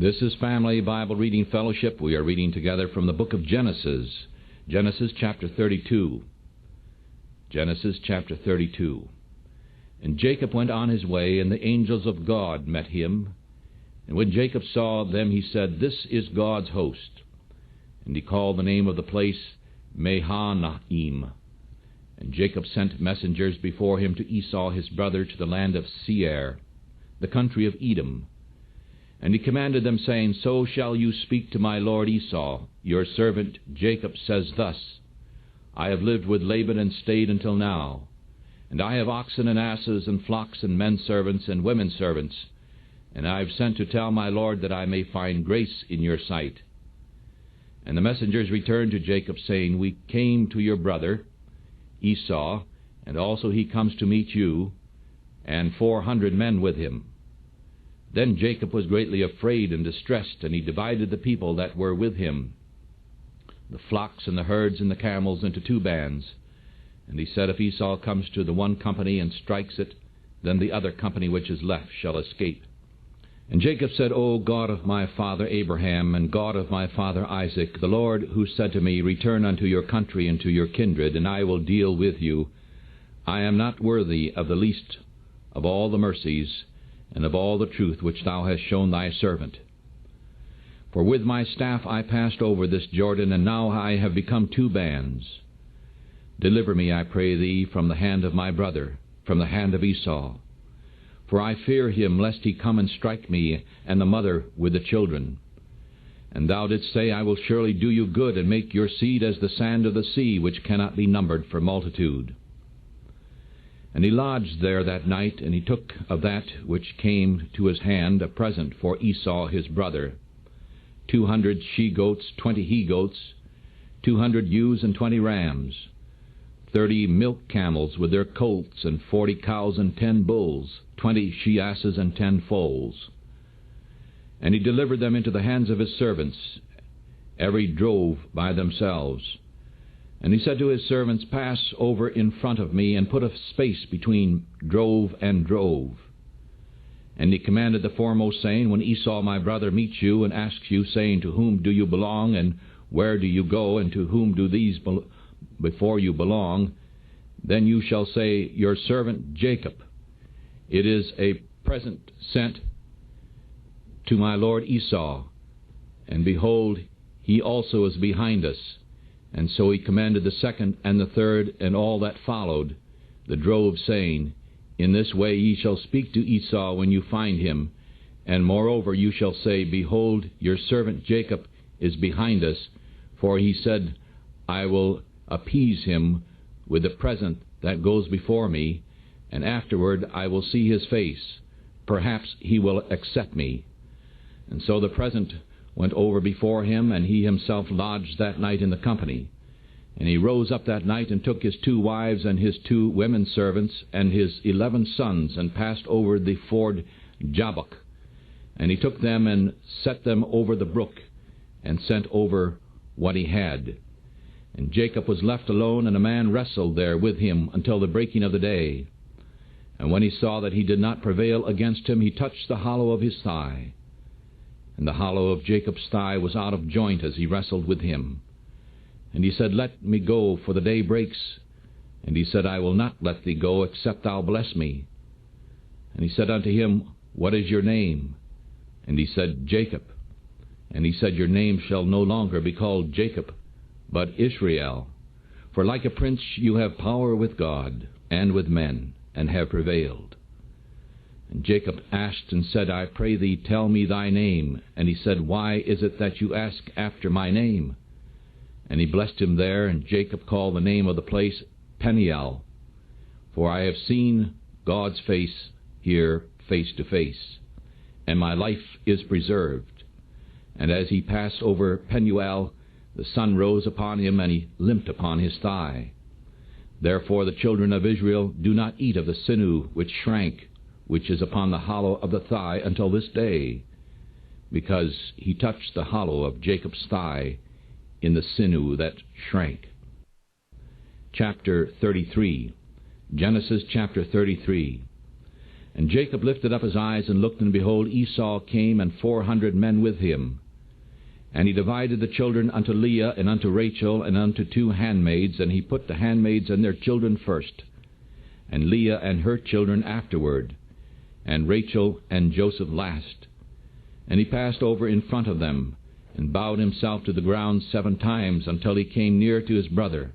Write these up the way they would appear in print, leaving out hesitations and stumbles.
This is Family Bible Reading Fellowship. We are reading together from the book of Genesis. Genesis chapter 32. Genesis chapter 32. And Jacob went on his way, and the angels of God met him. And when Jacob saw them, he said, This is God's host. And he called the name of the place Mahanaim. And Jacob sent messengers before him to Esau his brother to the land of Seir, the country of Edom. And he commanded them, saying, So shall you speak to my lord Esau. Your servant Jacob says thus, I have lived with Laban and stayed until now. And I have oxen and asses and flocks and men servants and women servants. And I have sent to tell my lord that I may find grace in your sight. And the messengers returned to Jacob, saying, We came to your brother Esau, and also he comes to meet you, and 400 men with him. Then Jacob was greatly afraid and distressed, and he divided the people that were with him, the flocks and the herds and the camels, into 2 bands. And he said, If Esau comes to the one company and strikes it, then the other company which is left shall escape. And Jacob said, O God of my father Abraham, and God of my father Isaac, the Lord who said to me, Return unto your country and to your kindred, and I will deal with you, I am not worthy of the least of all the mercies and of all the truth which thou hast shown thy servant. For with my staff I passed over this Jordan, and now I have become 2 bands. Deliver me, I pray thee, from the hand of my brother, from the hand of Esau. For I fear him, lest he come and strike me, and the mother with the children. And thou didst say, I will surely do you good, and make your seed as the sand of the sea, which cannot be numbered for multitude. And he lodged there that night, and he took of that which came to his hand a present for Esau his brother, 200 she-goats, 20 he-goats, 200 ewes, and 20 rams, 30 milk camels with their colts, and 40 cows and 10 bulls, 20 she-asses and 10 foals. And he delivered them into the hands of his servants, every drove by themselves. And he said to his servants, Pass over in front of me, and put a space between drove and drove. And he commanded the foremost, saying, When Esau my brother meets you, and asks you, saying, To whom do you belong, and where do you go, and to whom do these before you belong? Then you shall say, Your servant Jacob. It is a present sent to my lord Esau. And behold, he also is behind us. And so he commanded the second and the third and all that followed, the drove, saying, In this way ye shall speak to Esau when you find him. And moreover you shall say, Behold, your servant Jacob is behind us, for he said, I will appease him with the present that goes before me, and afterward I will see his face. Perhaps he will accept me. And so the present went over before him, and he himself lodged that night in the company. And he rose up that night, and took his 2 wives and his 2 women servants, and his 11 sons, and passed over the ford Jabbok. And he took them, and set them over the brook, and sent over what he had. And Jacob was left alone, and a man wrestled there with him until the breaking of the day. And when he saw that he did not prevail against him, he touched the hollow of his thigh. And the hollow of Jacob's thigh was out of joint as he wrestled with him. And he said, Let me go, for the day breaks. And he said, I will not let thee go, except thou bless me. And he said unto him, What is your name? And he said, Jacob. And he said, Your name shall no longer be called Jacob, but Israel. For like a prince you have power with God and with men, and have prevailed. And Jacob asked and said, I pray thee, tell me thy name. And he said, Why is it that you ask after my name? And he blessed him there, and Jacob called the name of the place Peniel. For I have seen God's face here face to face, and my life is preserved. And as he passed over Penuel, the sun rose upon him, and he limped upon his thigh. Therefore the children of Israel do not eat of the sinew which shrank, which is upon the hollow of the thigh, until this day, because he touched the hollow of Jacob's thigh in the sinew that shrank. Chapter 33. Genesis chapter 33. And Jacob lifted up his eyes and looked, and behold, Esau came, and 400 men with him. And he divided the children unto Leah, and unto Rachel, and unto 2 handmaids, and he put the handmaids and their children first, and Leah and her children afterward, and Rachel and Joseph last. And he passed over in front of them, and bowed himself to the ground 7 times, until he came near to his brother.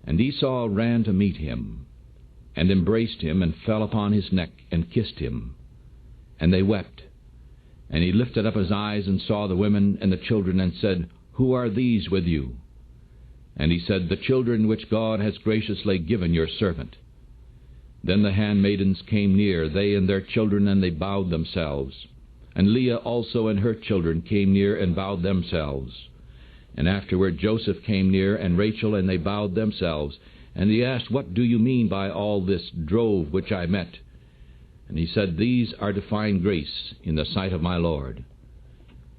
And Esau ran to meet him, and embraced him, and fell upon his neck, and kissed him. And they wept. And he lifted up his eyes, and saw the women and the children, and said, Who are these with you? And he said, The children which God has graciously given your servant. Then the handmaidens came near, they and their children, and they bowed themselves. And Leah also and her children came near, and bowed themselves. And afterward Joseph came near, and Rachel, and they bowed themselves. And he asked, What do you mean by all this drove which I met? And he said, These are to find grace in the sight of my Lord.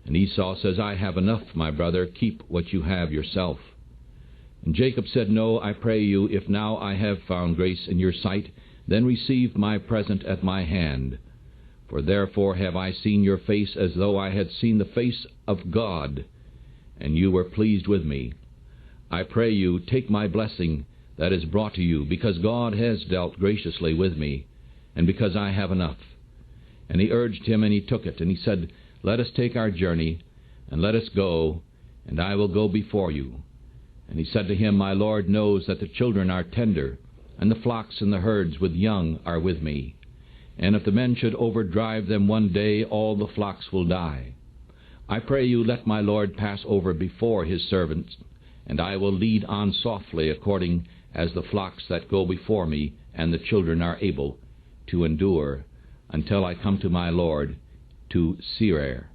And Esau says, I have enough, my brother, keep what you have yourself. And Jacob said, No, I pray you, if now I have found grace in your sight, then receive my present at my hand. For therefore have I seen your face as though I had seen the face of God, and you were pleased with me. I pray you, take my blessing that is brought to you, because God has dealt graciously with me, and because I have enough. And he urged him, and he took it. And he said, Let us take our journey, and let us go, and I will go before you. And he said to him, My Lord knows that the children are tender, and the flocks and the herds with young are with me. And if the men should overdrive them one day, all the flocks will die. I pray you, let my Lord pass over before his servants, and I will lead on softly, according as the flocks that go before me and the children are able to endure, until I come to my Lord, to Seir.